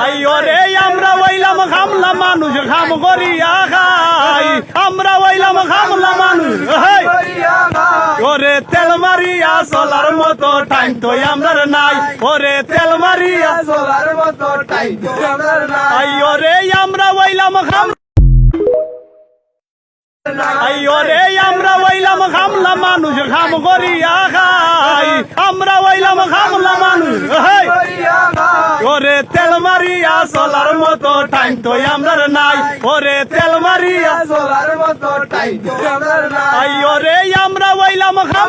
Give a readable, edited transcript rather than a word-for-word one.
আইও রে আমরা হইলাম খামলা মানুষ খাম করিয়া খাই আমরা হইলাম খামলা মানুষ ওরে তেল মারিয়া চলার মতো টাইম তো আমরা নাই ওরে তেল মারিয়া চলার মতো টাইম তো আমার নাই। আইও রে আমরা হইলাম খাম আইও রে আমরা হইলাম খামলা মানুষ খাম করিয়া খাই আমরা হইলাম খামলা মানুষ ওরে তেল মারিয়া চলার মতো টাইম তো আমরা নাই ওরে তেল মারিয়া চলার মতো টাইম তো আমার নাই। আইও রে আমরা হইলাম খাম